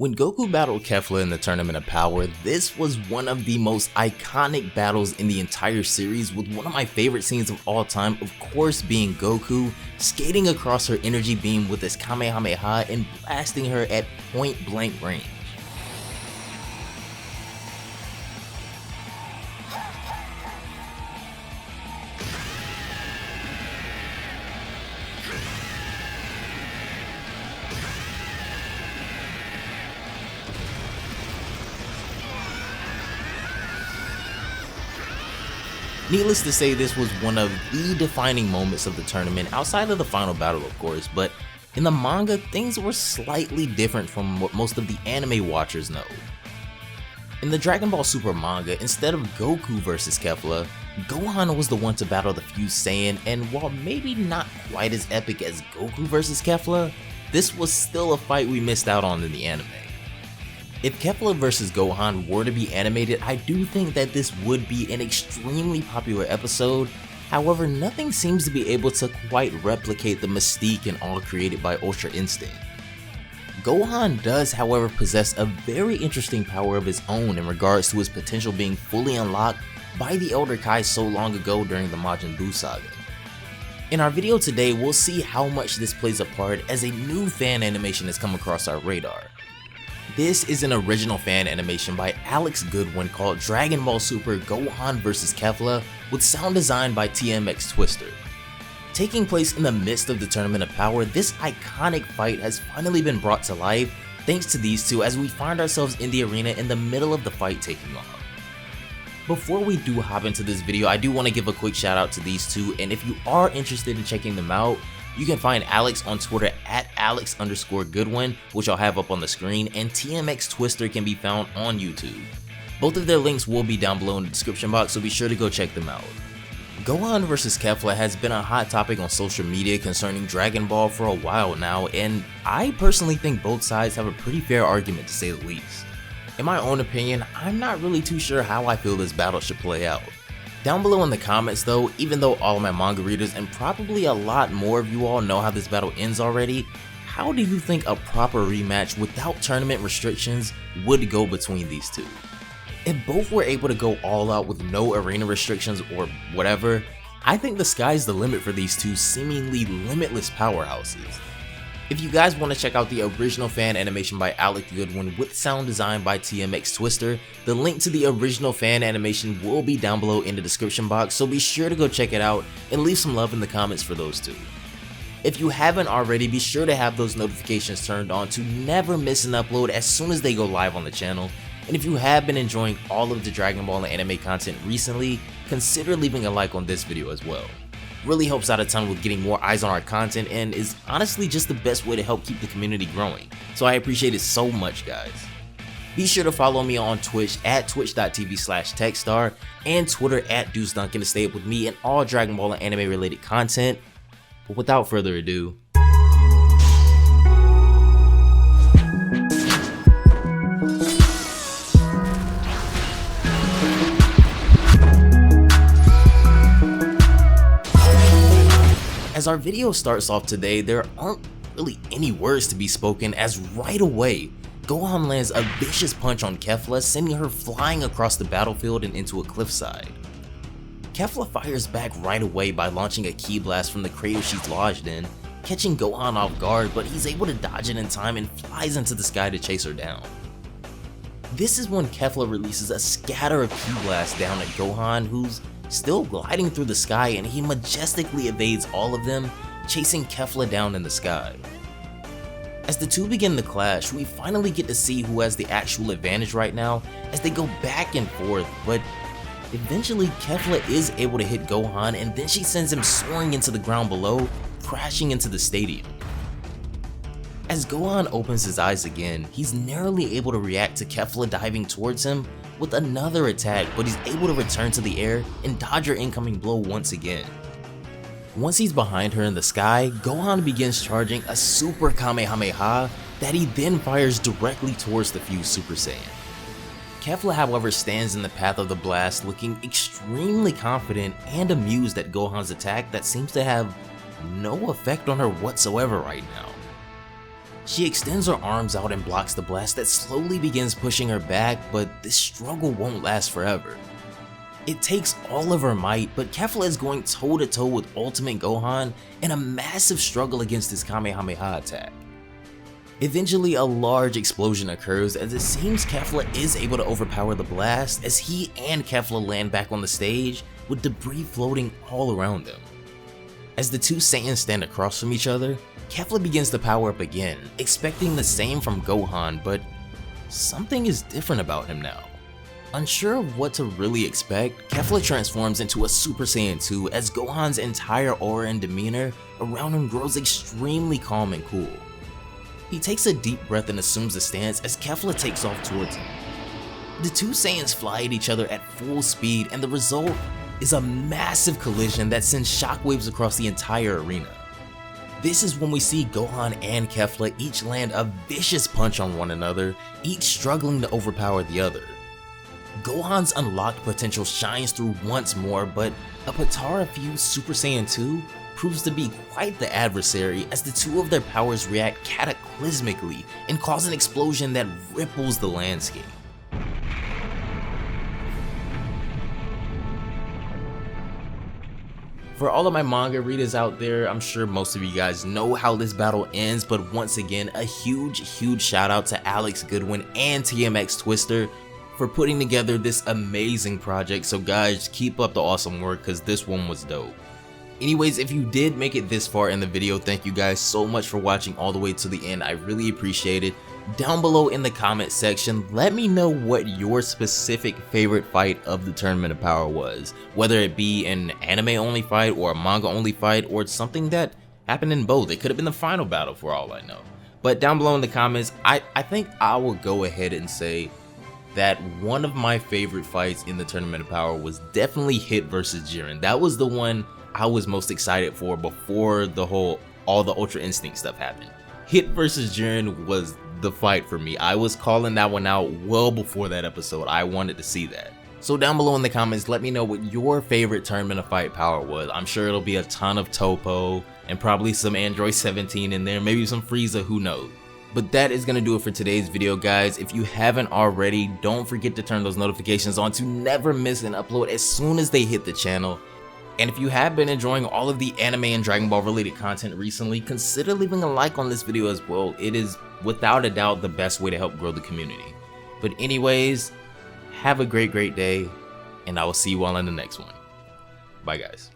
When Goku battled Kefla in the Tournament of Power, this was one of the most iconic battles in the entire series, with one of my favorite scenes of all time of course being Goku skating across her energy beam with his Kamehameha and blasting her at point blank range. Needless to say, this was one of the defining moments of the tournament, outside of the final battle of course, but in the manga things were slightly different from what most of the anime watchers know. In the Dragon Ball Super manga, instead of Goku versus Kefla, Gohan was the one to battle the fused Saiyan, and while maybe not quite as epic as Goku versus Kefla, this was still a fight we missed out on in the anime. If Kefla vs Gohan were to be animated, I do think that this would be an extremely popular episode. However, nothing seems to be able to quite replicate the mystique and awe created by Ultra Instinct. Gohan does, however, possess a very interesting power of his own in regards to his potential being fully unlocked by the Elder Kai so long ago during the Majin Buu saga. In our video today, we'll see how much this plays a part as a new fan animation has come across our radar. This is an original fan animation by Alex Goodwin called Dragon Ball Super Gohan vs Kefla, with sound design by TMX Twister. Taking place in the midst of the Tournament of Power, this iconic fight has finally been brought to life thanks to these two, as we find ourselves in the arena in the middle of the fight taking off. Before we do hop into this video, I do want to give a quick shout out to these two, and if you are interested in checking them out, you can find Alex on Twitter at Alex_Goodwin, which I'll have up on the screen, and TMX Twister can be found on YouTube. Both of their links will be down below in the description box, so be sure to go check them out. Gohan vs Kefla has been a hot topic on social media concerning Dragon Ball for a while now, and I personally think both sides have a pretty fair argument, to say the least. In my own opinion, I'm not really too sure how I feel this battle should play out. Down below in the comments though, even though all of my manga readers and probably a lot more of you all know how this battle ends already, how do you think a proper rematch without tournament restrictions would go between these two? If both were able to go all out with no arena restrictions or whatever, I think the sky's the limit for these two seemingly limitless powerhouses. If you guys want to check out the original fan animation by Alex Goodwin with sound design by TMX Twister, the link to the original fan animation will be down below in the description box, so be sure to go check it out and leave some love in the comments for those two. If you haven't already, be sure to have those notifications turned on to never miss an upload as soon as they go live on the channel. And if you have been enjoying all of the Dragon Ball and anime content recently, consider leaving a like on this video as well. Really helps out a ton with getting more eyes on our content, and is honestly just the best way to help keep the community growing, so I appreciate it so much, guys. Be sure to follow me on Twitch at twitch.tv/TechStarr and Twitter at DeuceDuncan to stay up with me and all Dragon Ball and anime related content. But without further ado, as our video starts off today, there aren't really any words to be spoken, as right away, Gohan lands a vicious punch on Kefla, sending her flying across the battlefield and into a cliffside. Kefla fires back right away by launching a ki blast from the crater she's lodged in, catching Gohan off guard, but he's able to dodge it in time and flies into the sky to chase her down. This is when Kefla releases a scatter of ki blasts down at Gohan, who's still gliding through the sky, and he majestically evades all of them, chasing Kefla down in the sky. As the two begin to clash, we finally get to see who has the actual advantage right now as they go back and forth, but eventually Kefla is able to hit Gohan, and then she sends him soaring into the ground below, crashing into the stadium. As Gohan opens his eyes again, he's narrowly able to react to Kefla diving towards him with another attack, but he's able to return to the air and dodge her incoming blow once again. Once he's behind her in the sky, Gohan begins charging a super Kamehameha that he then fires directly towards the fused Super Saiyan. Kefla, however, stands in the path of the blast, looking extremely confident and amused at Gohan's attack that seems to have no effect on her whatsoever right now. She extends her arms out and blocks the blast that slowly begins pushing her back, but this struggle won't last forever. It takes all of her might, but Kefla is going toe to toe with Ultimate Gohan in a massive struggle against his Kamehameha attack. Eventually, a large explosion occurs as it seems Kefla is able to overpower the blast as he and Kefla land back on the stage with debris floating all around them. As the two Saiyans stand across from each other, Kefla begins to power up again, expecting the same from Gohan, but something is different about him now. Unsure of what to really expect, Kefla transforms into a Super Saiyan 2 as Gohan's entire aura and demeanor around him grows extremely calm and cool. He takes a deep breath and assumes a stance as Kefla takes off towards him. The two Saiyans fly at each other at full speed, and the result is a massive collision that sends shockwaves across the entire arena. This is when we see Gohan and Kefla each land a vicious punch on one another, each struggling to overpower the other. Gohan's unlocked potential shines through once more, but a Potara-fused Super Saiyan 2 proves to be quite the adversary as the two of their powers react cataclysmically and cause an explosion that ripples the landscape. For all of my manga readers out there, I'm sure most of you guys know how this battle ends, but once again, a huge shout out to Alex Goodwin and TMX Twister for putting together this amazing project. So guys, keep up the awesome work because this one was dope. Anyways, if you did make it this far in the video, thank you guys so much for watching all the way to the end. I really appreciate it. Down below in the comment section, let me know what your specific favorite fight of the Tournament of Power was, whether it be an anime only fight or a manga only fight or something that happened in both. It could have been the final battle for all I know. But down below in the comments, I think I will go ahead and say that one of my favorite fights in the Tournament of Power was definitely Hit versus Jiren. That was the one I was most excited for before all the Ultra Instinct stuff happened. Hit versus Jiren was the fight for me. I was calling that one out well before that episode. I wanted to see that. So down below in the comments, let me know what your favorite Tournament of Fight power was. I'm sure it'll be a ton of Topo and probably some Android 17 in there, maybe some Frieza, who knows. But that is gonna do it for today's video, guys. If you haven't already, don't forget to turn those notifications on to never miss an upload as soon as they hit the channel. And if you have been enjoying all of the anime and Dragon Ball related content recently, consider leaving a like on this video as well. It is without a doubt the best way to help grow the community. But anyways, have a great day, and I will see you all in the next one. Bye guys.